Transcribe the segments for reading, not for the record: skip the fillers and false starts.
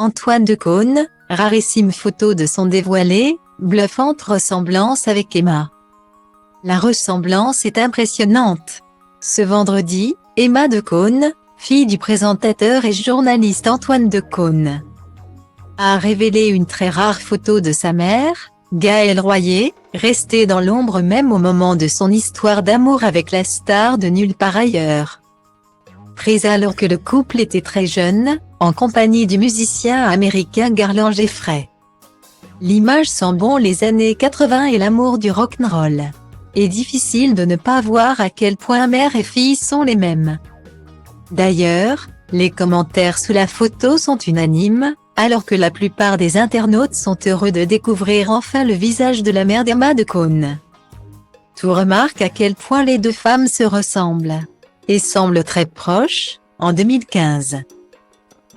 Antoine Decaune, rarissime photo de son dévoilé, bluffante ressemblance avec Emma. La ressemblance est impressionnante. Ce vendredi, Emma Decaune, fille du présentateur et journaliste Antoine Decaune, a révélé une très rare photo de sa mère, Gaëlle Royer, restée dans l'ombre même au moment de son histoire d'amour avec la star de Nulle part ailleurs. Prise alors que le couple était très jeune, en compagnie du musicien américain Garland Jeffrey. L'image sent bon les années 80 et l'amour du rock'n'roll. Et difficile de ne pas voir à quel point mère et fille sont les mêmes. D'ailleurs, les commentaires sous la photo sont unanimes, alors que la plupart des internautes sont heureux de découvrir enfin le visage de la mère d'Emma Decaune. Tout remarque à quel point les deux femmes se ressemblent et semblent très proches. En 2015,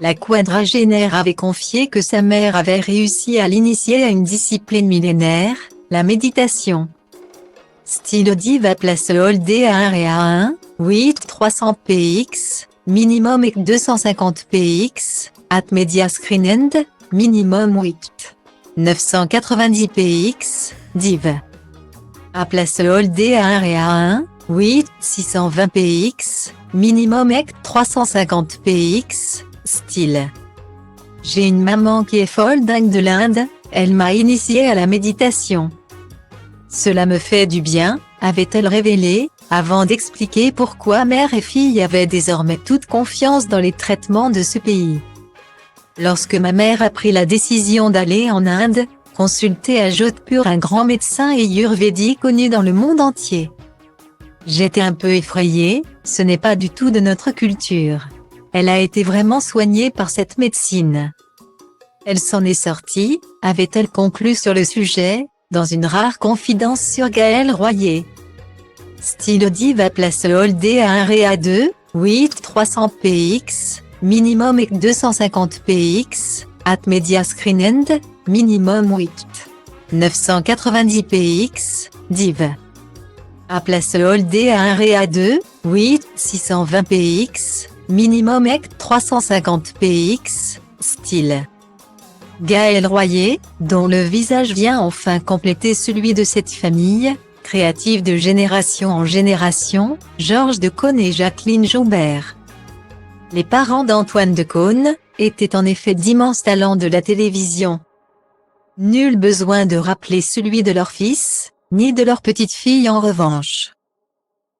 la quadragénaire avait confié que sa mère avait réussi à l'initier à une discipline millénaire, la méditation. Style Diva place Holdé à 1 et à 1, 8 300 px, minimum et 250 px, at media screen end, minimum 8 990 px, div. À place Holdé à 1 et à 1, 8 620 px, minimum et 350 px, style. J'ai une maman qui est folle dingue de l'Inde, elle m'a initiée à la méditation. Cela me fait du bien, avait-elle révélé, avant d'expliquer pourquoi mère et fille avaient désormais toute confiance dans les traitements de ce pays. Lorsque ma mère a pris la décision d'aller en Inde, consulter à Jodhpur un grand médecin ayurvédique connu dans le monde entier. J'étais un peu effrayée, ce n'est pas du tout de notre culture. Elle a été vraiment soignée par cette médecine. Elle s'en est sortie, avait-elle conclu sur le sujet, dans une rare confidence sur Gaëlle Royer. Style Diva place Holdé à 1 et à 2, 8 300 px, minimum et 250 px, at media screen end, minimum 8 990 px, div. À place Holdé à 1 et à 2, 8 620 px, minimum et 350 px, style. Gaëlle Royer, dont le visage vient enfin compléter celui de cette famille, créative de génération en génération, Georges Decaune et Jacqueline Joubert. Les parents d'Antoine Decaune étaient en effet d'immenses talents de la télévision. Nul besoin de rappeler celui de leur fils, ni de leur petite fille en revanche.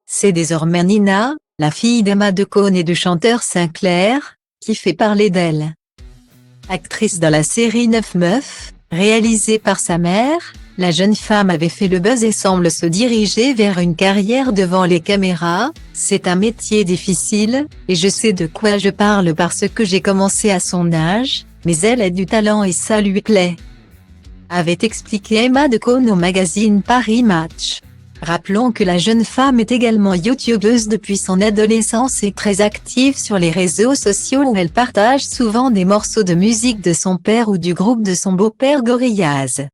C'est désormais Nina, la fille d'Emma Decaune et du chanteur Sinclair, qui fait parler d'elle. Actrice dans la série 9 Meufs, réalisée par sa mère, la jeune femme avait fait le buzz et semble se diriger vers une carrière devant les caméras. C'est un métier difficile, et je sais de quoi je parle parce que j'ai commencé à son âge, mais elle a du talent et ça lui plaît. Avait expliqué Emma Decaune au magazine Paris Match. Rappelons que la jeune femme est également youtubeuse depuis son adolescence et très active sur les réseaux sociaux où elle partage souvent des morceaux de musique de son père ou du groupe de son beau-père Gorillaz.